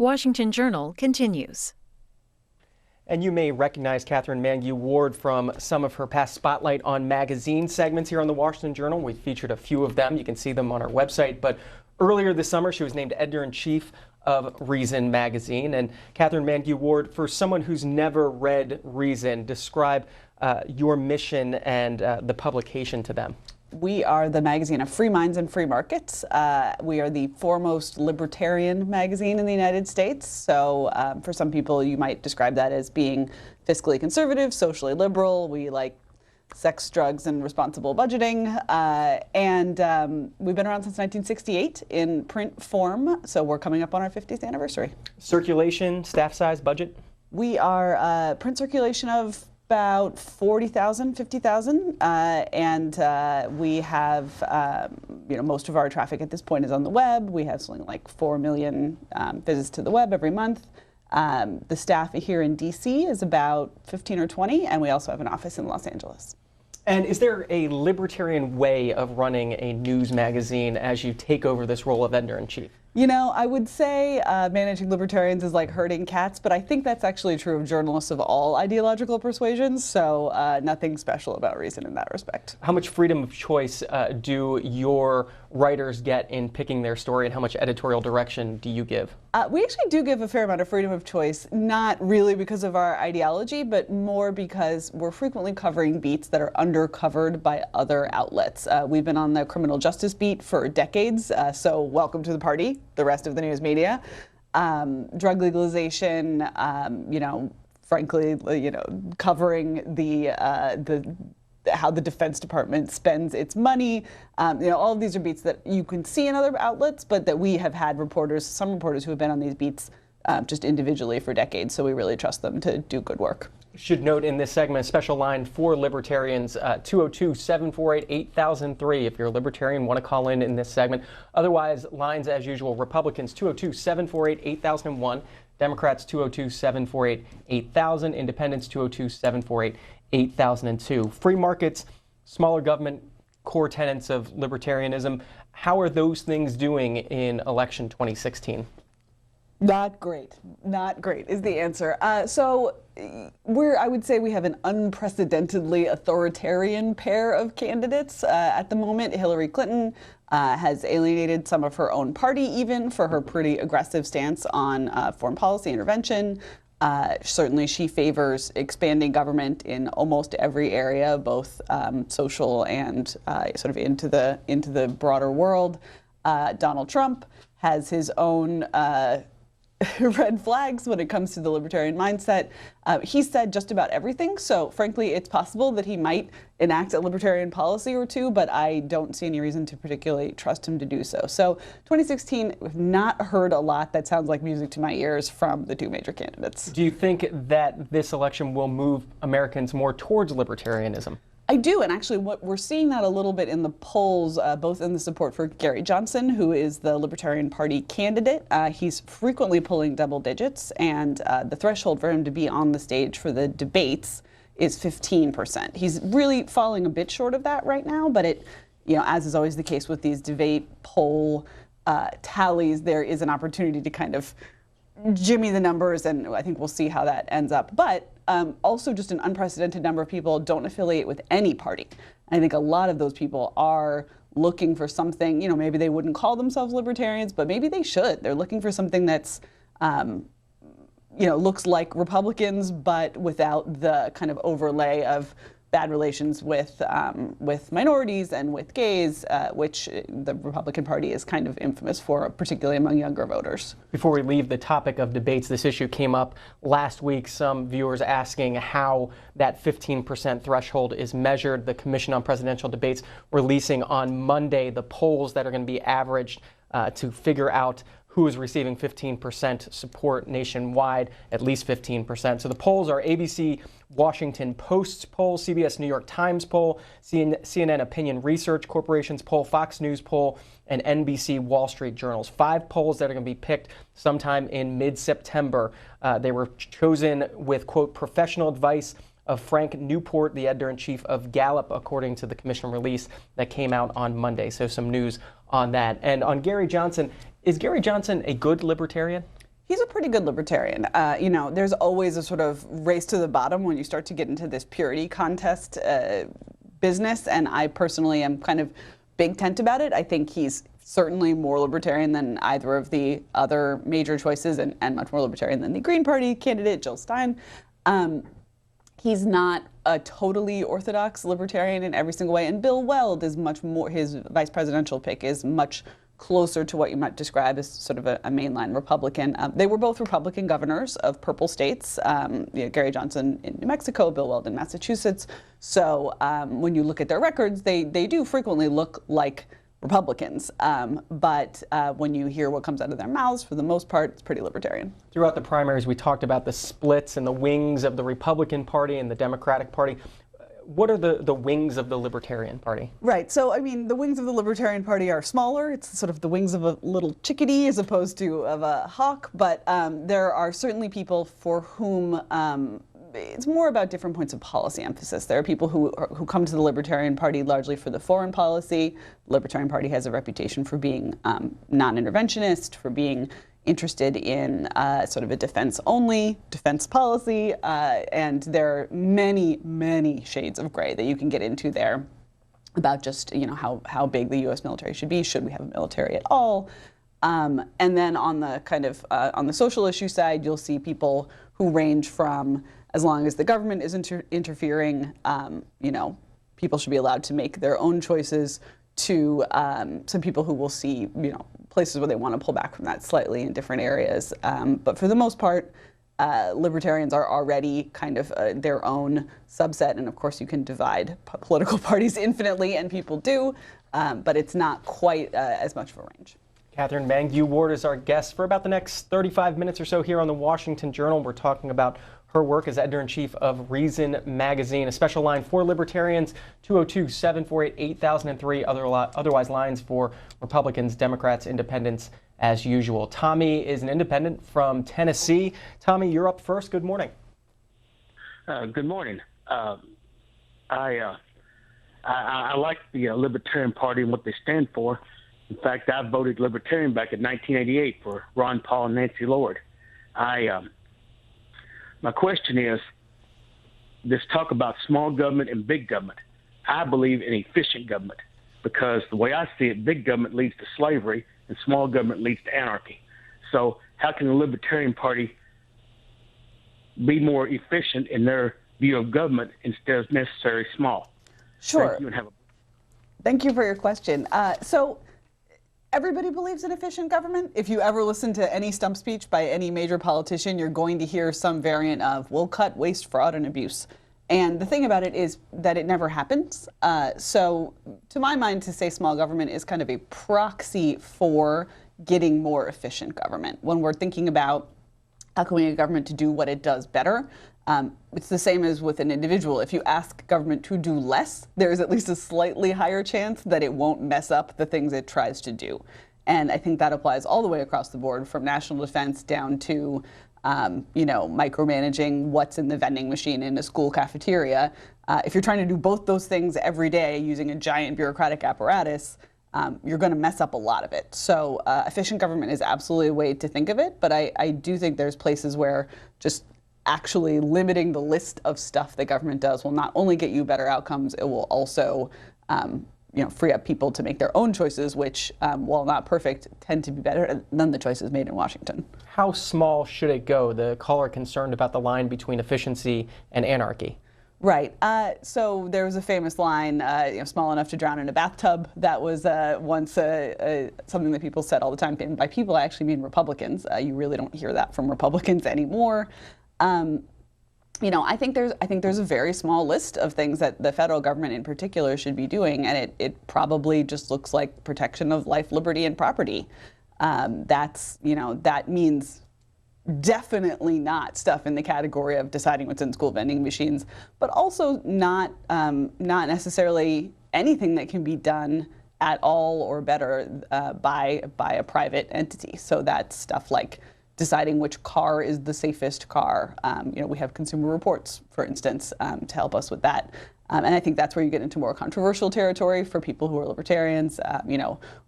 Washington Journal continues. And you may recognize Catherine Mangu-Ward from some of her past Spotlight on Magazine segments here on the Washington Journal. We featured a few of them. You can see them on our website. But earlier this summer, she was named editor-in-chief of Reason magazine. And Catherine Mangu-Ward, for someone who's never read Reason, describe your mission and the publication to them. We are the magazine of free minds and free markets. We are the foremost libertarian magazine in the United States. So for some people, you might describe that as being fiscally conservative, socially liberal. We like sex, drugs, and responsible budgeting. We've been around since 1968 in print form. So we're coming up on our 50th anniversary. Circulation, staff size, budget? We are print circulation of about 40,000, 50,000, we have, most of our traffic at this point is on the web. We have something like 4 million visits to the web every month. The staff here in DC is about 15 or 20, and we also have an office in Los Angeles. And is there a libertarian way of running a news magazine as you take over this role of editor-in-chief? You know, I would say managing libertarians is like herding cats, but I think that's actually true of journalists of all ideological persuasions, so nothing special about Reason in that respect. How much freedom of choice do your writers get in picking their story, and how much editorial direction do you give? We actually do give a fair amount of freedom of choice, not really because of our ideology, but more because we're frequently covering beats that are undercovered by other outlets. We've been on the criminal justice beat for decades, so welcome to the party, the rest of the news media. Drug legalization, frankly, covering how the Defense Department spends its money. All of these are beats that you can see in other outlets, but that we have had some reporters who have been on these beats just individually for decades, so we really trust them to do good work. Should note in this segment a special line for libertarians, 202-748-8003 if you're a libertarian, want to call in this segment. Otherwise, lines as usual, Republicans 202-748-8001, Democrats 202-748-8000, Independents 202-748-8002. Free markets, smaller government, core tenets of libertarianism. How are those things doing in election 2016? Not great. Not great is the answer. I would say we have an unprecedentedly authoritarian pair of candidates at the moment. Hillary Clinton has alienated some of her own party even for her pretty aggressive stance on foreign policy intervention. Certainly she favors expanding government in almost every area, both social and sort of into the broader world. Donald Trump has his own red flags when it comes to the libertarian mindset. He said just about everything, so frankly it's possible that he might enact a libertarian policy or two, but I don't see any reason to particularly trust him to do so. So 2016, we've not heard a lot that sounds like music to my ears from the two major candidates. Do you think that this election will move Americans more towards libertarianism? I do, and actually we're seeing that a little bit in the polls, both in the support for Gary Johnson, who is the Libertarian Party candidate. He's frequently pulling double digits, and the threshold for him to be on the stage for the debates is 15%. He's really falling a bit short of that right now, but as is always the case with these debate poll tallies, there is an opportunity to kind of jimmy the numbers, and I think we'll see how that ends up. But also just an unprecedented number of people don't affiliate with any party. I think a lot of those people are looking for something, maybe they wouldn't call themselves libertarians, but maybe they should. They're looking for something that's, looks like Republicans, but without the kind of overlay of bad relations with minorities and with gays, which the Republican Party is kind of infamous for, particularly among younger voters. Before we leave the topic of debates, this issue came up last week. Some viewers asking how that 15% threshold is measured. The Commission on Presidential Debates releasing on Monday the polls that are going to be averaged to figure out who is receiving 15% support nationwide, at least 15%. So the polls are ABC Washington Post's poll, CBS New York Times poll, CNN Opinion Research Corporation's poll, Fox News poll, and NBC Wall Street Journal's. 5 polls that are going to be picked sometime in mid-September. They were chosen with, quote, professional advice of Frank Newport, the editor-in-chief of Gallup, according to the commission release that came out on Monday. So some news on that. And on Gary Johnson, is Gary Johnson a good libertarian? He's a pretty good libertarian. You know, there's always a sort of race to the bottom when you start to get into this purity contest business, and I personally am kind of big tent about it. I think he's certainly more libertarian than either of the other major choices, and much more libertarian than the Green Party candidate, Jill Stein. He's not a totally orthodox libertarian in every single way, and Bill Weld is much more, his vice presidential pick is much closer to what you might describe as sort of a mainline Republican. They were both Republican governors of purple states, you know, Gary Johnson in New Mexico, Bill Weld in Massachusetts. So when you look at their records, they do frequently look like Republicans. But when you hear what comes out of their mouths, for the most part, it's pretty libertarian. Throughout the primaries, we talked about the splits and the wings of the Republican Party and the Democratic Party. What are the wings of the Libertarian Party? Right. So, I mean, the wings of the Libertarian Party are smaller. It's sort of the wings of a little chickadee as opposed to of a hawk. But there are certainly people for whom it's more about different points of policy emphasis. There are people who come to the Libertarian Party largely for the foreign policy. The Libertarian Party has a reputation for being non-interventionist, for being interested in sort of a defense-only defense policy, and there are many, many shades of gray that you can get into there about just, you know, how big the U.S. military should be. Should we have a military at all? And then on the kind of on the social issue side, you'll see people who range from, as long as the government isn't interfering, you know, people should be allowed to make their own choices, to some people who will see, you know, places where they want to pull back from that slightly in different areas. But for the most part, libertarians are already kind of their own subset. And of course, you can divide political parties infinitely, and people do, but it's not quite as much of a range. Catherine Mangu-Ward is our guest for about the next 35 minutes or so here on the Washington Journal. We're talking about her work as editor-in-chief of Reason magazine. A special line for libertarians, 202-748-8003. Otherwise, lines for Republicans, Democrats, independents, as usual. Tommy is an independent from Tennessee. Tommy, you're up first. Good morning. Good morning. I like the Libertarian Party and what they stand for. In fact, I voted Libertarian back in 1988 for Ron Paul and Nancy Lord. My question is, this talk about small government and big government. I believe in efficient government because the way I see it, big government leads to slavery and small government leads to anarchy. So how can the Libertarian Party be more efficient in their view of government instead of necessarily small? Sure. Thank you, Thank you for your question. So everybody believes in efficient government. If you ever listen to any stump speech by any major politician, you're going to hear some variant of, we'll cut waste, fraud, and abuse. And the thing about it is that it never happens. So to my mind, to say small government is kind of a proxy for getting more efficient government. When we're thinking about how can we get government to do what it does better, it's the same as with an individual. If you ask government to do less, there's at least a slightly higher chance that it won't mess up the things it tries to do. And I think that applies all the way across the board, from national defense down to you know, micromanaging what's in the vending machine in a school cafeteria. If you're trying to do both those things every day using a giant bureaucratic apparatus, you're going to mess up a lot of it. So efficient government is absolutely a way to think of it, but I do think there's places where just actually limiting the list of stuff that government does will not only get you better outcomes, it will also you know, free up people to make their own choices, which, while not perfect, tend to be better than the choices made in Washington. How small should it go? The caller concerned about the line between efficiency and anarchy. Right. So there was a famous line, you know, small enough to drown in a bathtub. That was once something that people said all the time. And by people, I actually mean Republicans. You really don't hear that from Republicans anymore. You know, I think there's a very small list of things that the federal government in particular should be doing, and it probably just looks like protection of life, liberty, and property. That's, you know, that means definitely not stuff in the category of deciding what's in school vending machines, but also not necessarily anything that can be done at all or better by a private entity. So that's stuff like deciding which car is the safest car. You know, we have Consumer Reports, for instance, to help us with that. And I think that's where you get into more controversial territory for people who are libertarians.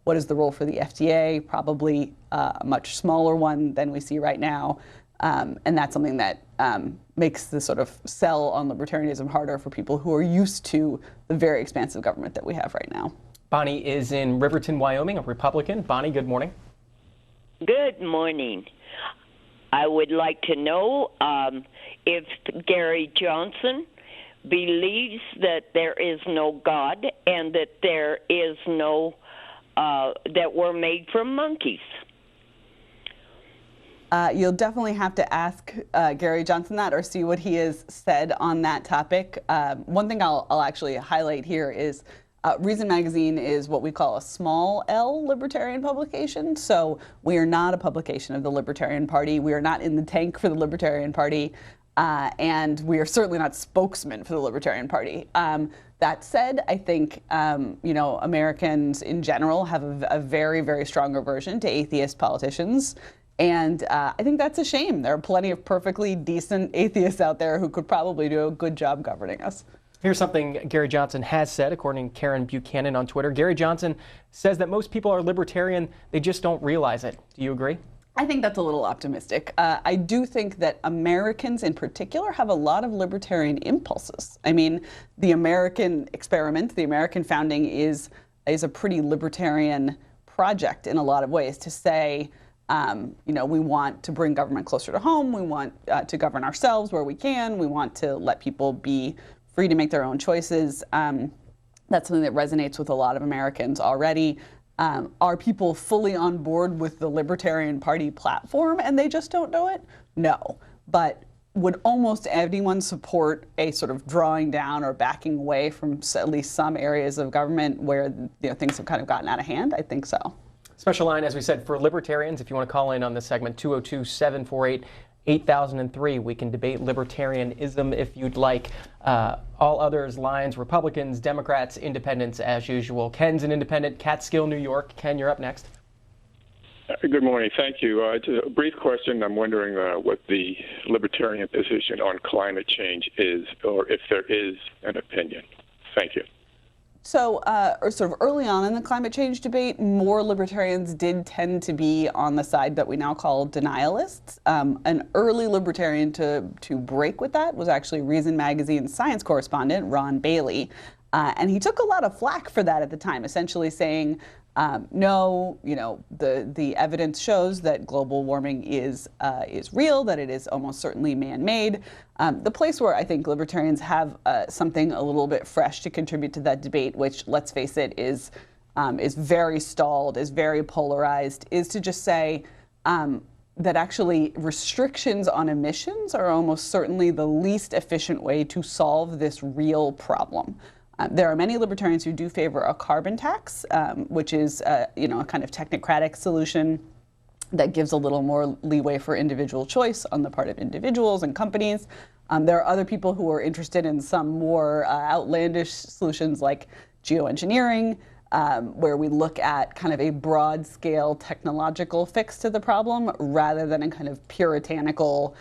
What is the role for the FDA? Probably a much smaller one than we see right now. And that's something that makes the sort of sell on libertarianism harder for people who are used to the very expansive government that we have right now. Bonnie is in Riverton, Wyoming, a Republican. Bonnie, good morning. Good morning. I would like to know if Gary Johnson believes that there is no God and that there is no, that we're made from monkeys. You'll definitely have to ask Gary Johnson that or see what he has said on that topic. One thing I'll actually highlight here is Reason Magazine is what we call a small L libertarian publication. So we are not a publication of the Libertarian Party. We are not in the tank for the Libertarian Party. And we are certainly not spokesmen for the Libertarian Party. That said, I think Americans in general have a very, very strong aversion to atheist politicians. And I think that's a shame. There are plenty of perfectly decent atheists out there who could probably do a good job governing us. Here's something Gary Johnson has said, according to Karen Buchanan on Twitter. Gary Johnson says that most people are libertarian, they just don't realize it. Do you agree? I think that's a little optimistic. I do think that Americans in particular have a lot of libertarian impulses. I mean, the American experiment, the American founding is a pretty libertarian project in a lot of ways to say, we want to bring government closer to home. We want to govern ourselves where we can. We want to let people be free to make their own choices. That's something that resonates with a lot of Americans already. Are people fully on board with the Libertarian Party platform and they just don't know it? No. But would almost anyone support a sort of drawing down or backing away from at least some areas of government where things have kind of gotten out of hand? I think so. Special line, as we said, for libertarians, if you want to call in on this segment, 202-748-8003. We can debate libertarianism if you'd like. All others, lines, Republicans, Democrats, independents, as usual. Ken's an independent, Catskill, New York. Ken, you're up next. Good morning. Thank you. Just a brief question. I'm wondering what the libertarian position on climate change is, or if there is an opinion. Thank you. So sort of early on in the climate change debate, more libertarians did tend to be on the side that we now call denialists. An early libertarian to break with that was actually Reason Magazine's science correspondent, Ron Bailey. And he took a lot of flack for that at the time, essentially saying, no, the evidence shows that global warming is real, that it is almost certainly man-made. The place where I think libertarians have something a little bit fresh to contribute to that debate, which, let's face it, is very stalled, is very polarized, is to just say that actually restrictions on emissions are almost certainly the least efficient way to solve this real problem. There are many libertarians who do favor a carbon tax, which is a kind of technocratic solution that gives a little more leeway for individual choice on the part of individuals and companies. There are other people who are interested in some more outlandish solutions like geoengineering, where we look at kind of a broad-scale technological fix to the problem rather than a kind of puritanical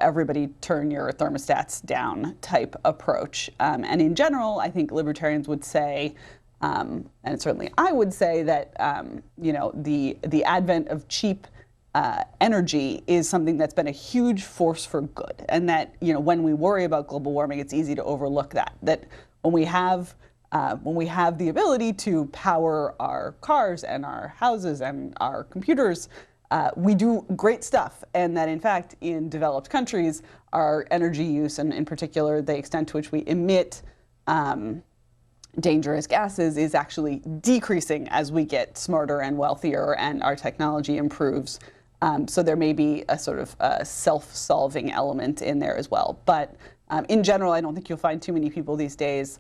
everybody turn your thermostats down type approach. And in general, I think libertarians would say, and certainly I would say that, the advent of cheap energy is something that's been a huge force for good. And that, when we worry about global warming, it's easy to overlook that when we have the ability to power our cars and our houses and our computers, we do great stuff, and that in fact in developed countries our energy use, and in particular the extent to which we emit dangerous gases, is actually decreasing as we get smarter and wealthier and our technology improves. So there may be a sort of self-solving element in there as well. But in general, I don't think you'll find too many people these days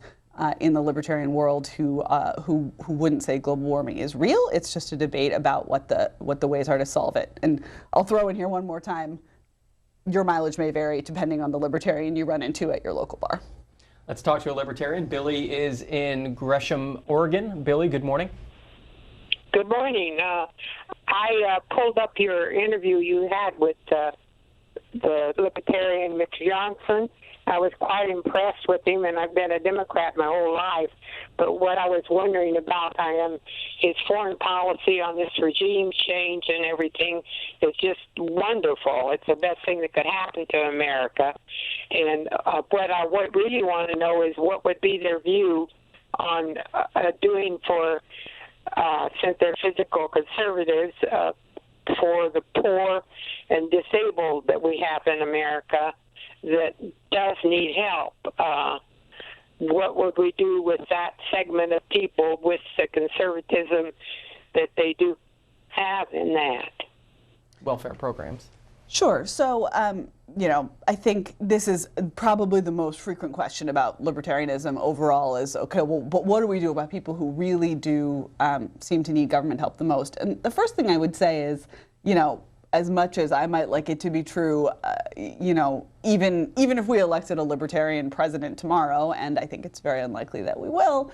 in the libertarian world who wouldn't say global warming is real. It's just a debate about what the ways are to solve it. And I'll throw in here one more time, your mileage may vary depending on the libertarian you run into at your local bar. Let's talk to a libertarian. Billy is in Gresham, Oregon. Billy, good morning. Good morning. I pulled up your interview you had with the Libertarian, Mr. Johnson. I was quite impressed with him, and I've been a Democrat my whole life. But what I was wondering about his foreign policy on this regime change and everything is just wonderful. It's the best thing that could happen to America. And what I really want to know is what would be their view on doing for, since they're physical conservatives, for the poor and disabled that we have in America that does need help. What would we do with that segment of people with the conservatism that they do have in that? Welfare programs. Sure. So, I think this is probably the most frequent question about libertarianism overall is, okay, well, but what do we do about people who really do seem to need government help the most? And the first thing I would say is, as much as I might like it to be true, even if we elected a libertarian president tomorrow, and I think it's very unlikely that we will,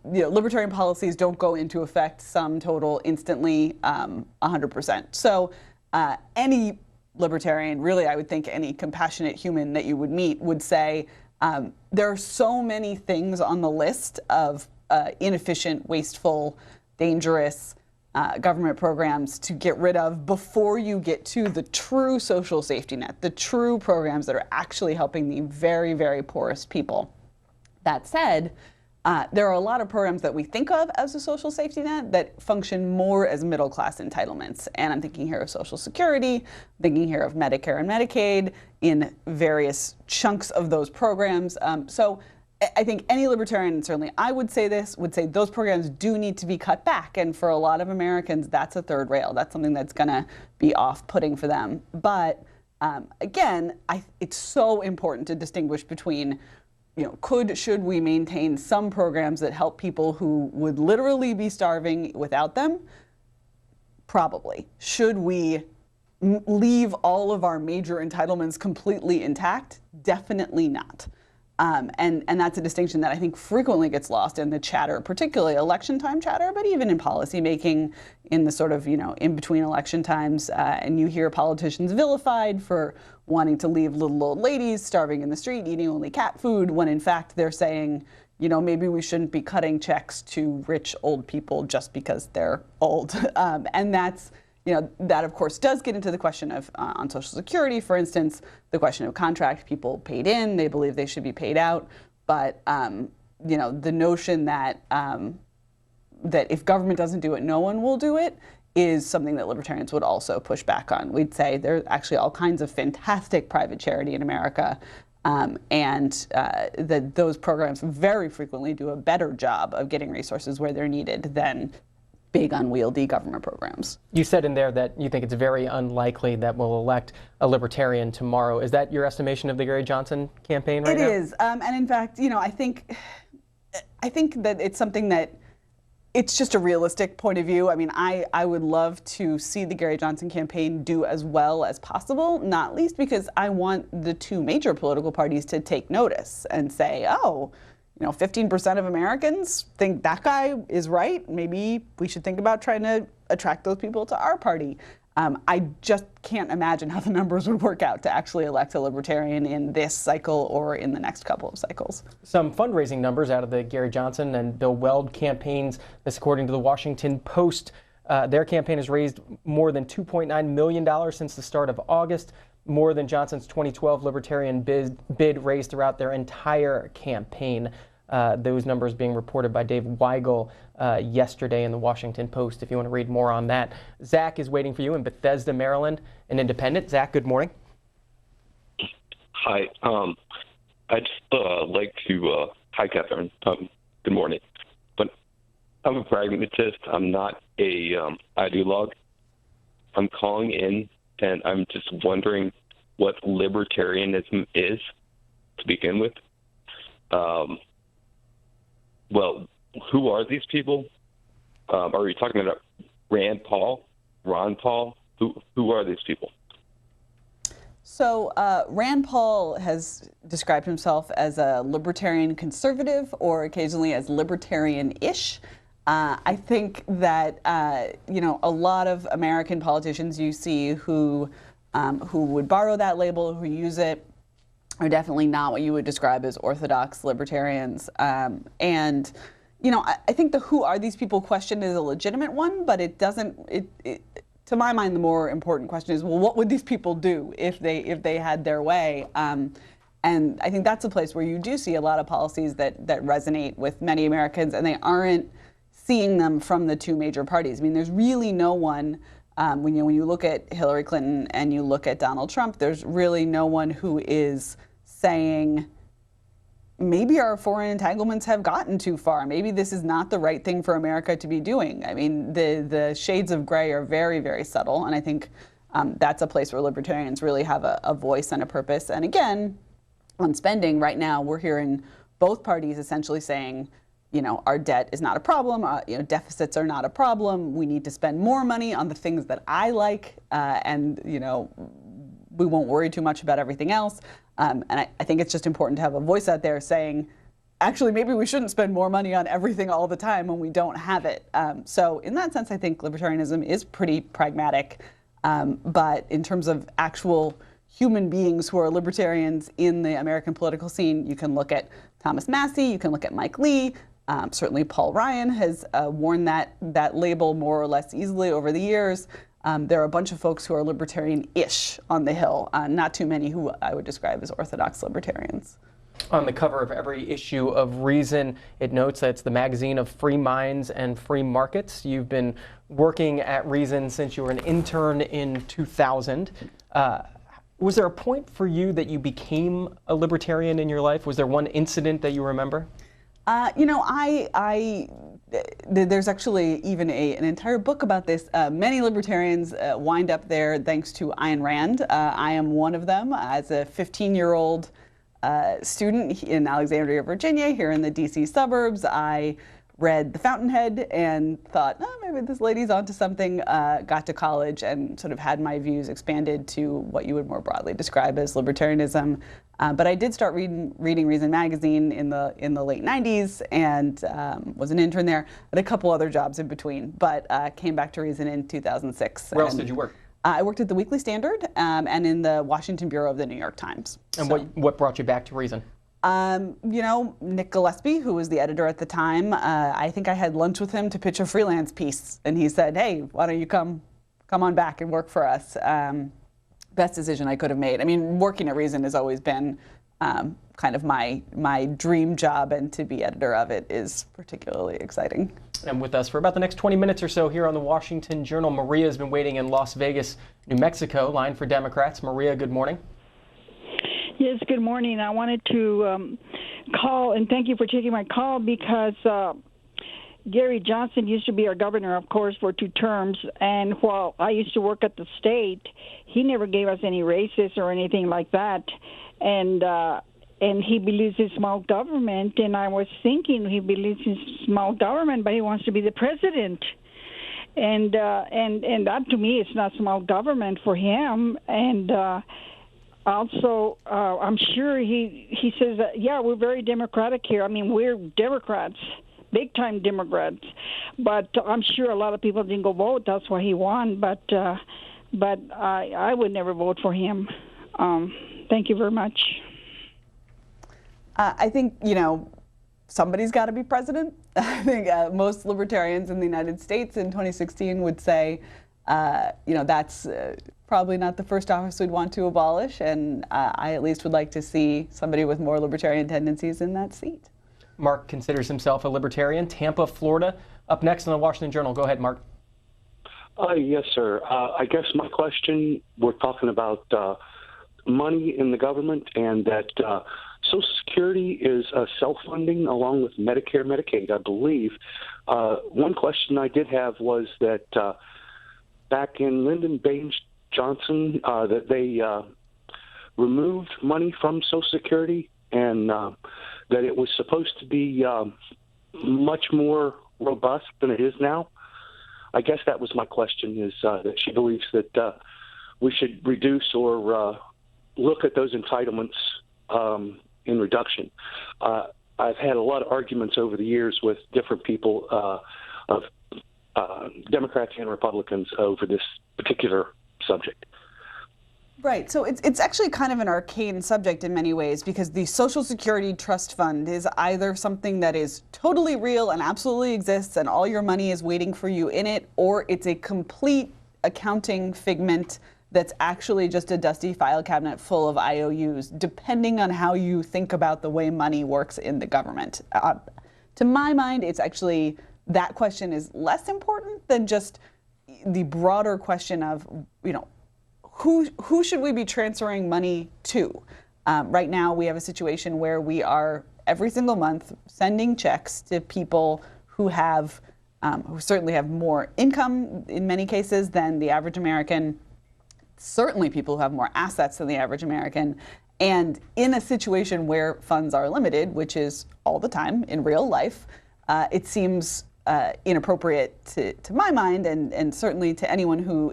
libertarian policies don't go into effect sum total instantly 100%. So any libertarian, really I would think any compassionate human that you would meet would say there are so many things on the list of inefficient, wasteful, dangerous government programs to get rid of before you get to the true social safety net, the true programs that are actually helping the very, very poorest people. That said, there are a lot of programs that we think of as a social safety net that function more as middle-class entitlements. And I'm thinking here of Social Security, I'm thinking here of Medicare and Medicaid in various chunks of those programs. So I think any libertarian, and certainly I would say this, would say those programs do need to be cut back. And for a lot of Americans, that's a third rail. That's something that's going to be off-putting for them. But again, it's so important to distinguish between, should we maintain some programs that help people who would literally be starving without them? Probably. Should we leave all of our major entitlements completely intact? Definitely not. And that's a distinction that I think frequently gets lost in the chatter, particularly election time chatter, but even in policy making in the sort of, in between election times. And you hear politicians vilified for wanting to leave little old ladies starving in the street, eating only cat food, when in fact they're saying, maybe we shouldn't be cutting checks to rich old people just because they're old. And that's, that of course does get into the question of, on Social Security, for instance, the question of contract people paid in, they believe they should be paid out. But, the notion that, that if government doesn't do it, no one will do it is something that libertarians would also push back on. We'd say there's actually all kinds of fantastic private charity in America, and that those programs very frequently do a better job of getting resources where they're needed than big unwieldy government programs. You said in there that you think it's very unlikely that we'll elect a libertarian tomorrow. Is that your estimation of the Gary Johnson campaign right now? It is, and in fact, I think that it's something that it's just a realistic point of view. I mean, I would love to see the Gary Johnson campaign do as well as possible, not least because I want the two major political parties to take notice and say, oh, 15% of Americans think that guy is right. Maybe we should think about trying to attract those people to our party. I just can't imagine how the numbers would work out to actually elect a libertarian in this cycle or in the next couple of cycles. Some fundraising numbers out of the Gary Johnson and Bill Weld campaigns. This according to the Washington Post. Their campaign has raised more than $2.9 million since the start of August, more than Johnson's 2012 libertarian bid raised throughout their entire campaign. Those numbers being reported by Dave Weigel yesterday in the Washington Post, if you want to read more on that. Zach is waiting for you in Bethesda, Maryland, an independent. Zach, good morning. Hi. I'd just like to, hi, Catherine. Good morning. But I'm a pragmatist. I'm not a ideologue. I'm calling in, and I'm just wondering what libertarianism is to begin with. Well, who are these people? Are you talking about Rand Paul, Ron Paul? Who are these people? So Rand Paul has described himself as a libertarian conservative or occasionally as libertarian-ish. I think that, a lot of American politicians you see who who would borrow that label, who use it, are definitely not what you would describe as orthodox libertarians. And, you know, I think the who are these people question is a legitimate one, but it doesn't, to my mind, the more important question is, well, what would these people do if they had their way? And I think that's a place where you do see a lot of policies that resonate with many Americans, and they aren't seeing them from the two major parties. I mean, there's really no one, when you look at Hillary Clinton and you look at Donald Trump, there's really no one who is saying, maybe our foreign entanglements have gotten too far. Maybe this is not the right thing for America to be doing. I mean, the shades of gray are very, very subtle, and I think that's a place where libertarians really have a voice and a purpose. And again, on spending, right now we're hearing both parties essentially saying, you know, our debt is not a problem, you know, deficits are not a problem, we need to spend more money on the things that I like, and, you know, we won't worry too much about everything else. And I think it's just important to have a voice out there saying, actually, maybe we shouldn't spend more money on everything all the time when we don't have it. So in that sense, I think libertarianism is pretty pragmatic. But in terms of actual human beings who are libertarians in the American political scene, you can look at Thomas Massey, you can look at Mike Lee, certainly Paul Ryan has worn that label more or less easily over the years. There are a bunch of folks who are libertarian-ish on the Hill, not too many who I would describe as orthodox libertarians. On the cover of every issue of Reason, it notes that it's the magazine of free minds and free markets. You've been working at Reason since you were an intern in 2000. Was there a point for you that you became a libertarian in your life? Was there one incident that you remember? You know, there's actually even an entire book about this. Many libertarians wind up there thanks to Ayn Rand. I am one of them. As a 15-year-old student in Alexandria, Virginia, here in the DC suburbs, I read The Fountainhead and thought, oh, maybe this lady's onto something. Got to college and sort of had my views expanded to what you would more broadly describe as libertarianism. But I did start reading Reason magazine in the late 90s and was an intern there. Had a couple other jobs in between, but came back to Reason in 2006. Where else did you work? I worked at the Weekly Standard and in the Washington Bureau of the New York Times. And so, what brought you back to Reason? You know, Nick Gillespie, who was the editor at the time, I think I had lunch with him to pitch a freelance piece, and he said, "Hey, why don't you come on back and work for us?" Best decision I could have made. I mean, working at Reason has always been kind of my dream job, and to be editor of it is particularly exciting. And with us for about the next 20 minutes or so here on the Washington Journal, Maria has been waiting in Las Vegas, New Mexico, line for Democrats. Maria, good morning. Yes, good morning. I wanted to call and thank you for taking my call because Gary Johnson used to be our governor, of course, for 2 terms. And while I used to work at the state, he never gave us any raises or anything like that. And he believes in small government. And I was thinking he believes in small government, but he wants to be the president. And that to me is not small government for him. And also, I'm sure he says that, yeah, we're very democratic here. I mean, we're Democrats, big-time Democrats. But I'm sure a lot of people didn't go vote. That's why he won. But I would never vote for him. Thank you very much. I think, you know, somebody's got to be president. I think most libertarians in the United States in 2016 would say, you know, that's probably not the first office we'd want to abolish, and I at least would like to see somebody with more libertarian tendencies in that seat. Mark considers himself a libertarian. Tampa, Florida, up next on the Washington Journal. Go ahead, Mark. Yes, sir. I guess my question, we're talking about money in the government and that Social Security is self-funding along with Medicare, Medicaid, I believe. One question I did have was that back in Lyndon Baines Johnson, that they removed money from Social Security and that it was supposed to be much more robust than it is now. I guess that was my question, is that she believes that we should reduce or look at those entitlements in reduction. I've had a lot of arguments over the years with different people of Democrats and Republicans over this particular subject. Right. So it's actually kind of an arcane subject in many ways, because the Social Security Trust Fund is either something that is totally real and absolutely exists and all your money is waiting for you in it, or it's a complete accounting figment that's actually just a dusty file cabinet full of IOUs, depending on how you think about the way money works in the government. To my mind, it's actually, that question is less important than just the broader question of, who should we be transferring money to? Right now, we have a situation where we are every single month sending checks to people who have, who certainly have more income in many cases than the average American. Certainly, people who have more assets than the average American. And in a situation where funds are limited, which is all the time in real life, it seems inappropriate to my mind, and certainly to anyone who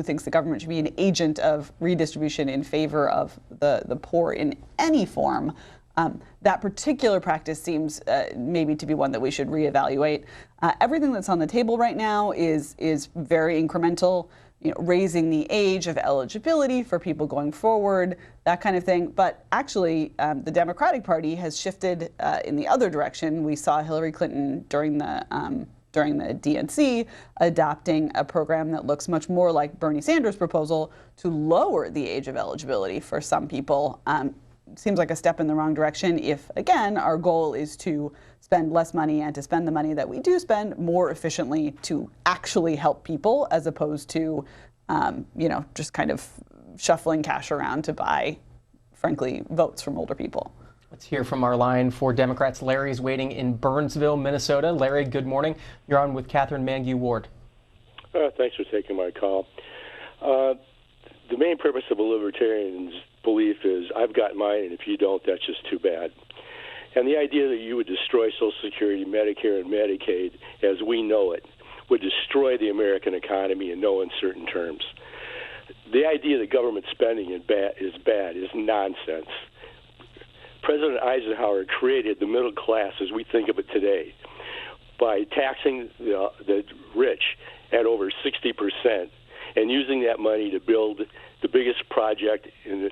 thinks the government should be an agent of redistribution in favor of the poor in any form. That particular practice seems maybe to be one that we should reevaluate. Everything that's on the table right now is very incremental. Raising the age of eligibility for people going forward, that kind of thing. But actually, the Democratic Party has shifted in the other direction. We saw Hillary Clinton during the DNC adopting a program that looks much more like Bernie Sanders' proposal to lower the age of eligibility for some people. Seems like a step in the wrong direction if, again, our goal is to spend less money and to spend the money that we do spend more efficiently to actually help people, as opposed to, just kind of shuffling cash around to buy, frankly, votes from older people. Let's hear from our line for Democrats. Larry's waiting in Burnsville, Minnesota. Larry, good morning. You're on with Catherine Mangu-Ward. Thanks for taking my call. The main purpose of a libertarian's belief is, I've got mine, and if you don't, that's just too bad. And the idea that you would destroy Social Security, Medicare, and Medicaid as we know it would destroy the American economy in no uncertain terms. The idea that government spending is bad is nonsense. President Eisenhower created the middle class as we think of it today by taxing the rich at over 60% and using that money to build the biggest project in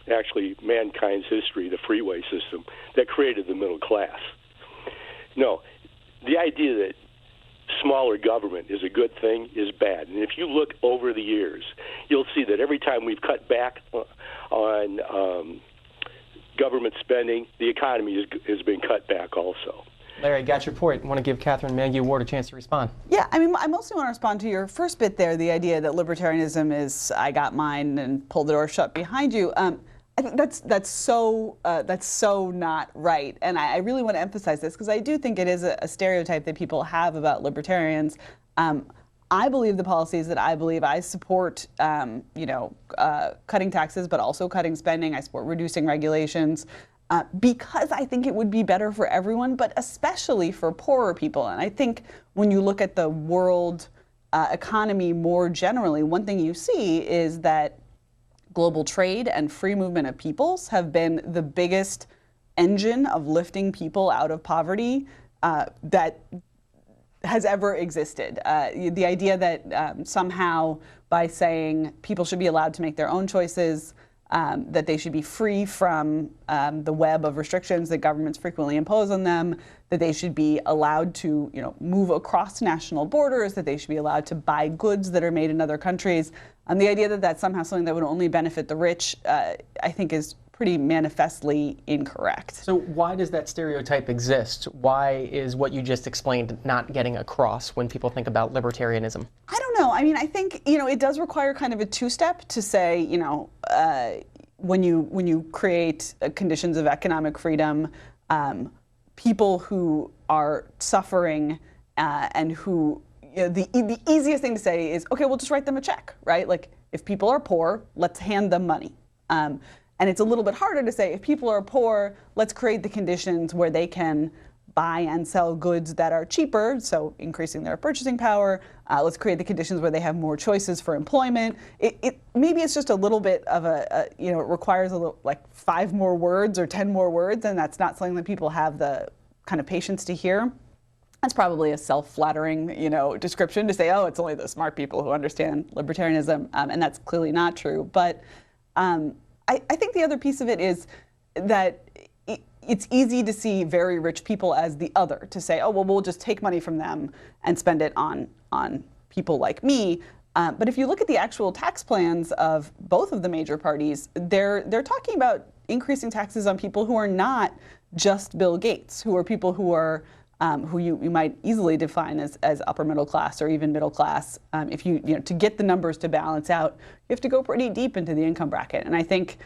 actually mankind's history, the freeway system, that created the middle class. No, the idea that smaller government is a good thing is bad. And if you look over the years, you'll see that every time we've cut back on government spending, the economy has been cut back also. Larry, got your point. I want to give Catherine Mangu-Ward a chance to respond. Yeah, I mostly want to respond to your first bit there, the idea that libertarianism is I got mine and pull the door shut behind you. I think that's so not right, and I really want to emphasize this because I do think it is a stereotype that people have about libertarians. I believe the policies that I support, cutting taxes, but also cutting spending. I support reducing regulations. Because I think it would be better for everyone, but especially for poorer people. And I think when you look at the world economy more generally, one thing you see is that global trade and free movement of peoples have been the biggest engine of lifting people out of poverty that has ever existed. The idea that somehow by saying people should be allowed to make their own choices, that they should be free from the web of restrictions that governments frequently impose on them, that they should be allowed to move across national borders, that they should be allowed to buy goods that are made in other countries. And the idea that that's somehow something that would only benefit the rich, I think is pretty manifestly incorrect. So why does that stereotype exist? Why is what you just explained not getting across when people think about libertarianism? I don't know. I think it does require kind of a two-step to say, when you create conditions of economic freedom, people who are suffering and who the easiest thing to say is, okay, we'll just write them a check, right? Like if people are poor, let's hand them money. And it's a little bit harder to say, if people are poor, let's create the conditions where they can buy and sell goods that are cheaper, so increasing their purchasing power. Let's create the conditions where they have more choices for employment. Maybe it's just a little bit of it requires a little, like 5 more words or 10 more words, and that's not something that people have the kind of patience to hear. That's probably a self-flattering, description to say, oh, it's only the smart people who understand libertarianism, and that's clearly not true. But I think the other piece of it is that it's easy to see very rich people as the other, to say, oh, well, we'll just take money from them and spend it on people like me. But if you look at the actual tax plans of both of the major parties, they're talking about increasing taxes on people who are not just Bill Gates, who are people who are who you might easily define as upper middle class or even middle class. If to get the numbers to balance out, you have to go pretty deep into the income bracket. And I think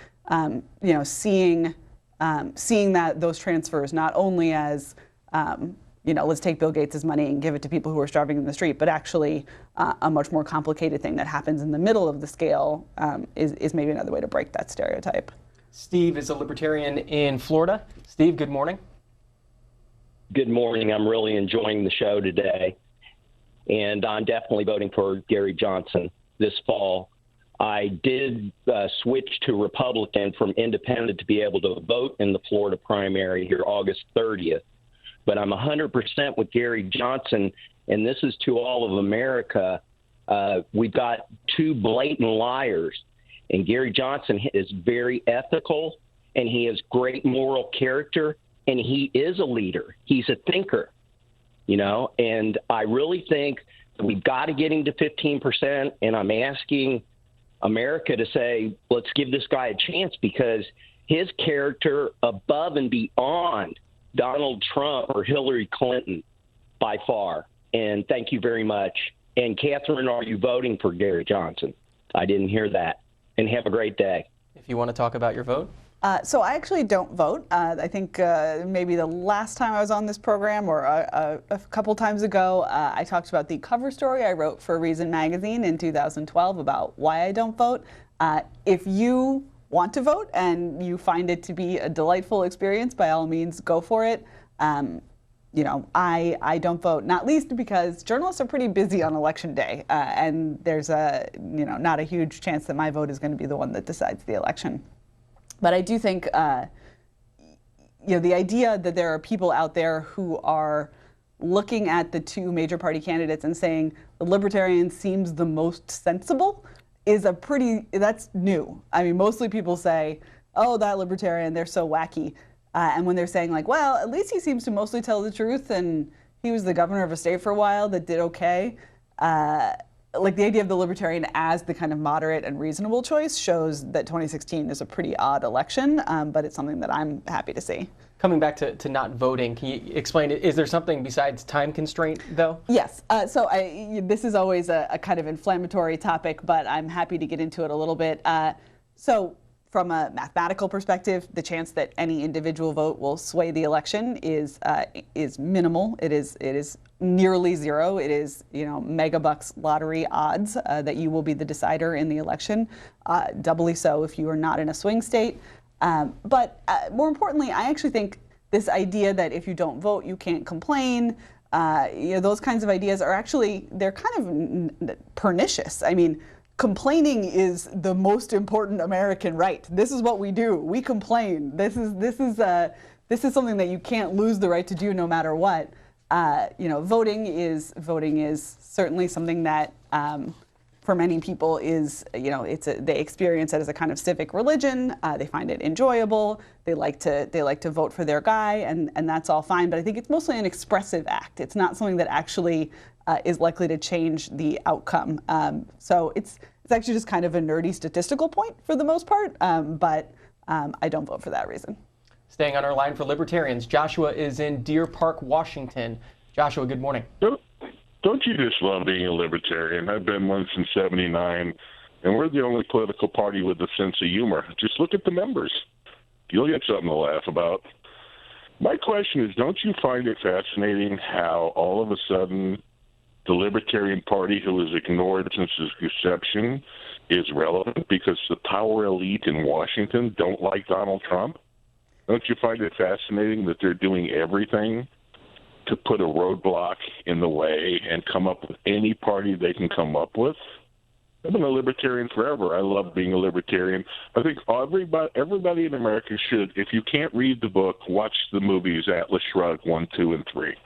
seeing that those transfers not only as let's take Bill Gates' money and give it to people who are starving in the street, but actually a much more complicated thing that happens in the middle of the scale is maybe another way to break that stereotype. Steve is a libertarian in Florida. Steve, good morning. Good morning. I'm really enjoying the show today, and I'm definitely voting for Gary Johnson this fall. I did switch to Republican from independent to be able to vote in the Florida primary here August 30th. But I'm 100% with Gary Johnson, and this is to all of America. We've got two blatant liars, and Gary Johnson is very ethical, and he has great moral character, and he is a leader. He's a thinker, and I really think that we've got to get him to 15%, and I'm asking America to say, let's give this guy a chance, because his character above and beyond Donald Trump or Hillary Clinton by far. And thank you very much. And Catherine, are you voting for Gary Johnson? I didn't hear that. And have a great day. If you want to talk about your vote. So I actually don't vote. I think maybe the last time I was on this program or a couple times ago, I talked about the cover story I wrote for Reason magazine in 2012 about why I don't vote. If you want to vote and you find it to be a delightful experience, by all means, go for it. I don't vote, not least because journalists are pretty busy on election day, and there's not a huge chance that my vote is going to be the one that decides the election. But I do think, the idea that there are people out there who are looking at the two major party candidates and saying the Libertarian seems the most sensible is that's new. I mean, mostly people say, oh, that Libertarian, they're so wacky. And when they're saying well, at least he seems to mostly tell the truth and he was the governor of a state for a while that did okay. The idea of the Libertarian as the kind of moderate and reasonable choice shows that 2016 is a pretty odd election, but it's something that I'm happy to see. Coming back to not voting, can you explain it? Is there something besides time constraint, though? Yes. This is always a kind of inflammatory topic, but I'm happy to get into it a little bit. So from a mathematical perspective, the chance that any individual vote will sway the election is minimal. It is nearly zero. It is megabucks lottery odds that you will be the decider in the election. Doubly so if you are not in a swing state. But more importantly, I actually think this idea that if you don't vote, you can't complain, those kinds of ideas are actually, they're kind of pernicious. I mean, complaining is the most important American right. This is what we do. We complain. This is something that you can't lose the right to do no matter what. Voting is certainly something that for many people is, they experience it as a kind of civic religion. They find it enjoyable. They like to vote for their guy, and that's all fine. But I think it's mostly an expressive act. It's not something that actually is likely to change the outcome. So it's actually just kind of a nerdy statistical point for the most part. But I don't vote for that reason. Staying on our line for Libertarians, Joshua is in Deer Park, Washington. Joshua, good morning. Don't you just love being a Libertarian? I've been one since '79, and we're the only political party with a sense of humor. Just look at the numbers. You'll get something to laugh about. My question is, don't you find it fascinating how all of a sudden the Libertarian Party, who was ignored since its inception, is relevant because the power elite in Washington don't like Donald Trump? Don't you find it fascinating that they're doing everything to put a roadblock in the way and come up with any party they can come up with? I've been a Libertarian forever. I love being a Libertarian. I think everybody in America should, if you can't read the book, watch the movies Atlas Shrugged 1, 2, and 3.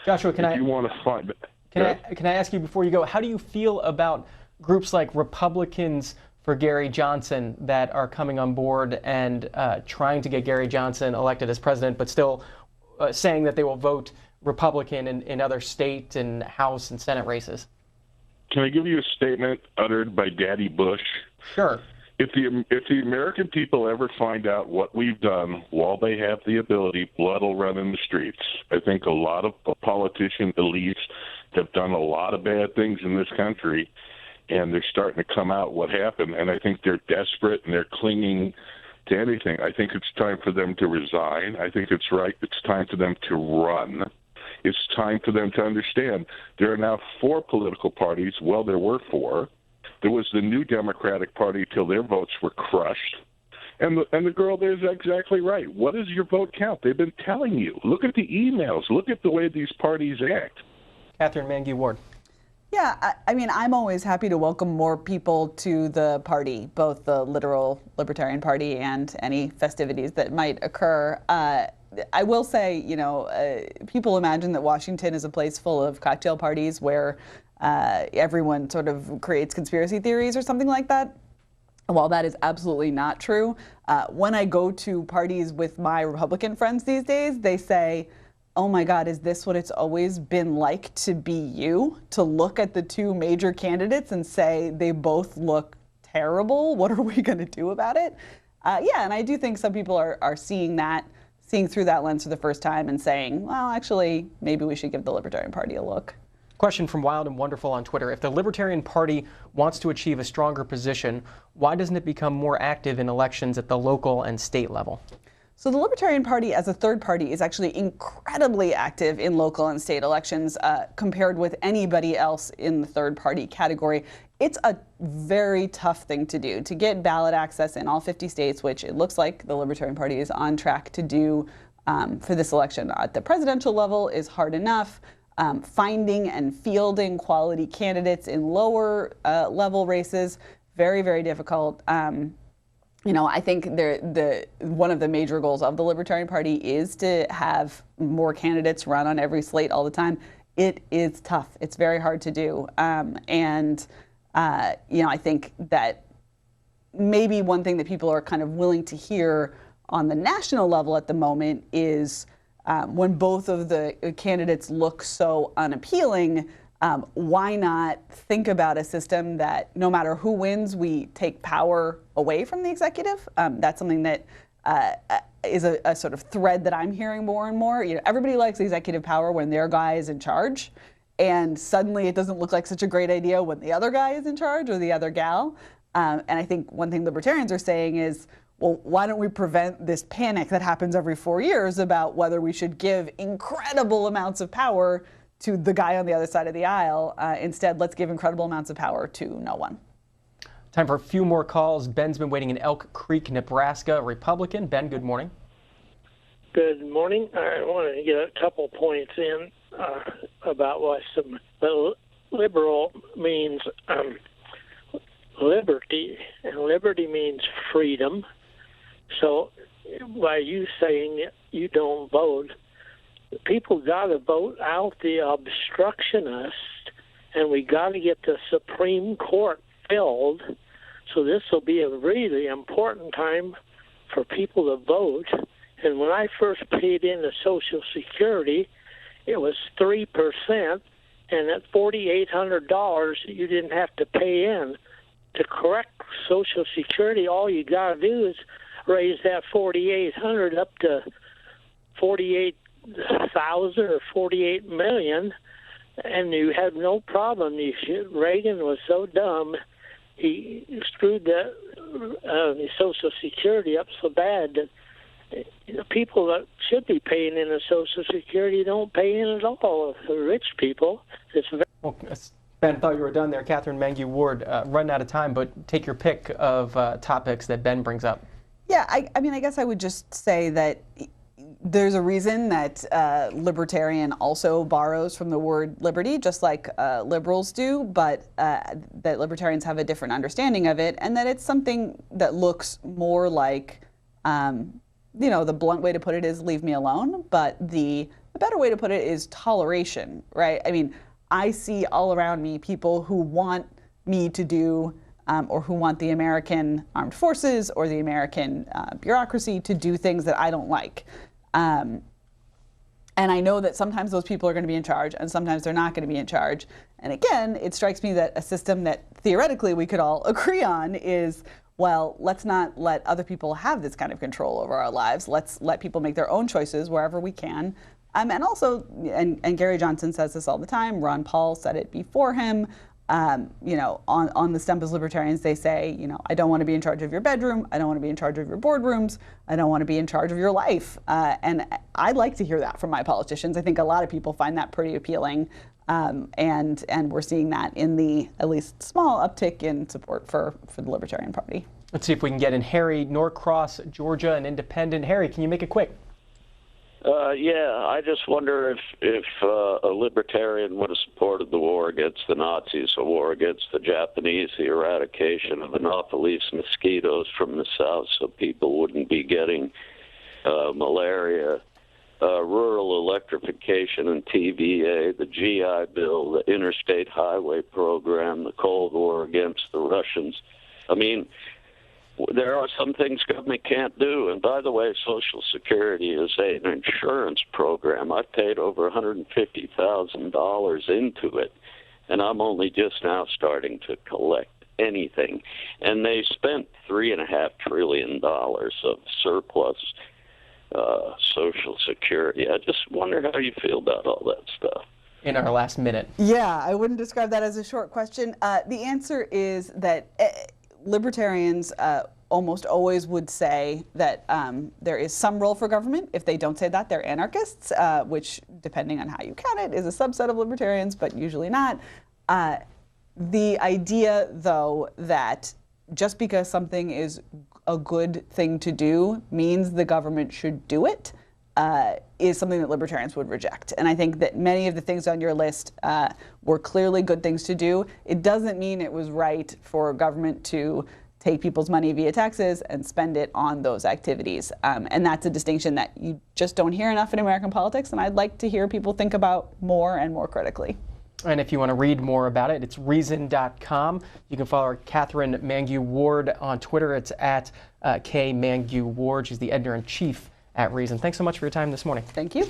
Joshua, can you want to find can I ask you before you go, how do you feel about groups like Republicans for Gary Johnson that are coming on board and trying to get Gary Johnson elected as president, but still saying that they will vote Republican in other state and House and Senate races? Can I give you a statement uttered by Daddy Bush? Sure. If the American people ever find out what we've done while they have the ability, blood will run in the streets. I think a lot of politician elites have done a lot of bad things in this country, and they're starting to come out what happened. And I think they're desperate and they're clinging to anything. I think it's time for them to resign. I think it's time for them to run. It's time for them to understand there are now 4 political parties. Well, there were 4. There was the New Democratic Party till their votes were crushed. And the girl there is exactly right. What does your vote count? They've been telling you. Look at the emails. Look at the way these parties act. Catherine Mangu-Ward. Yeah, I mean, I'm always happy to welcome more people to the party, both the literal Libertarian Party and any festivities that might occur. I will say, people imagine that Washington is a place full of cocktail parties where everyone sort of creates conspiracy theories or something like that. While that is absolutely not true, when I go to parties with my Republican friends these days, they say, oh my God, is this what it's always been like to be you? To look at the 2 major candidates and say they both look terrible? What are we going to do about it? Yeah, and I do think some people are seeing through that lens for the first time and saying, well, actually, maybe we should give the Libertarian Party a look. Question from Wild and Wonderful on Twitter. If the Libertarian Party wants to achieve a stronger position, why doesn't it become more active in elections at the local and state level? So the Libertarian Party as a third party is actually incredibly active in local and state elections compared with anybody else in the third party category. It's a very tough thing to do, to get ballot access in all 50 states, which it looks like the Libertarian Party is on track to do for this election. At the presidential level is hard enough. Finding and fielding quality candidates in lower level races, very, very difficult. I think one of the major goals of the Libertarian Party is to have more candidates run on every slate all the time. It is tough. It's very hard to do. I think that maybe one thing that people are kind of willing to hear on the national level at the moment is when both of the candidates look so unappealing, why not think about a system that no matter who wins, we take power away from the executive? That's something that is a sort of thread that I'm hearing more and more. Everybody likes executive power when their guy is in charge, and suddenly it doesn't look like such a great idea when the other guy is in charge or the other gal. And I think one thing libertarians are saying is, well, why don't we prevent this panic that happens every 4 years about whether we should give incredible amounts of power to the guy on the other side of the aisle? Instead, let's give incredible amounts of power to no one. Time for a few more calls. Ben's been waiting in Elk Creek, Nebraska, Republican. Ben, good morning. Good morning. I want to get a couple points in about what some liberal means liberty, and liberty means freedom. So by you saying that you don't vote, people got to vote out the obstructionists, and we got to get the Supreme Court filled. So this will be a really important time for people to vote. And when I first paid into Social Security, it was 3%, and at $4,800, you didn't have to pay in. To correct Social Security, all you got to do is raise that $4,800 up to $48,000 or $48 million, and you had no problem. Reagan was so dumb, he screwed the Social Security up so bad that people that should be paying into Social Security don't pay in at all. The rich people. Well, Ben, I thought you were done there. Catherine Mangu-Ward, running out of time, but take your pick of topics that Ben brings up. Yeah, I mean, I guess I would just say that there's a reason that libertarian also borrows from the word liberty, just like liberals do, but that libertarians have a different understanding of it, and that it's something that looks more like, the blunt way to put it is leave me alone, but the a better way to put it is toleration, right? I mean, I see all around me people who want me to do or who want the American armed forces or the American bureaucracy to do things that I don't like. And I know that sometimes those people are going to be in charge and sometimes they're not going to be in charge. And again, it strikes me that a system that theoretically we could all agree on is, well, let's not let other people have this kind of control over our lives. Let's let people make their own choices wherever we can. And also, and Gary Johnson says this all the time, Ron Paul said it before him, you know, on the stump as libertarians, they say, you know, I don't want to be in charge of your bedroom. I don't want to be in charge of your boardrooms. I don't want to be in charge of your life. And I'd like to hear that from my politicians. I think a lot of people find that pretty appealing. And we're seeing that in the at least small uptick in support for the Libertarian Party. Let's see if we can get in Harry, Norcross, Georgia, an independent. Harry, can you make it quick? Yeah, I just wonder if a libertarian would have supported the war against the Nazis, a war against the Japanese, the eradication of Anopheles mosquitoes from the south so people wouldn't be getting malaria, rural electrification and TVA, the GI Bill, the interstate highway program, the Cold War against the Russians. I mean, there are some things government can't do. And by the way, Social Security is an insurance program. I've paid over $150,000 into it, and I'm only just now starting to collect anything. And they spent $3.5 trillion of surplus Social Security. I just wonder how you feel about all that stuff. In our last minute. Yeah, I wouldn't describe that as a short question. The answer is that libertarians almost always would say that there is some role for government. If they don't say that, they're anarchists, which, depending on how you count it, is a subset of libertarians, but usually not. The idea, though, that just because something is a good thing to do means the government should do it is something that libertarians would reject. And I think that many of the things on your list were clearly good things to do. It doesn't mean it was right for government to take people's money via taxes and spend it on those activities. And that's a distinction that you just don't hear enough in American politics, and I'd like to hear people think about more and more critically. And if you want to read more about it, it's reason.com. You can follow Catherine Mangu-Ward on Twitter. It's at @KMangu-Ward. She's the editor-in-chief at Reason. Thanks so much for your time this morning. Thank you.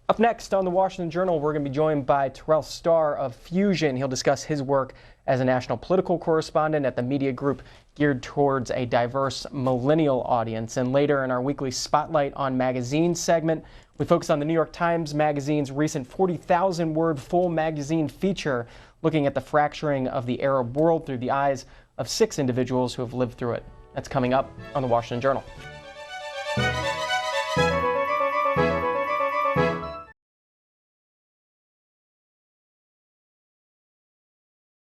Up next on the Washington Journal, we're going to be joined by Terrell Starr of Fusion. He'll discuss his work as a national political correspondent at the media group geared towards a diverse millennial audience. And later in our weekly Spotlight on Magazines segment, we focus on the New York Times Magazine's recent 40,000-word full magazine feature looking at the fracturing of the Arab world through the eyes of 6 individuals who have lived through it. That's coming up on the Washington Journal.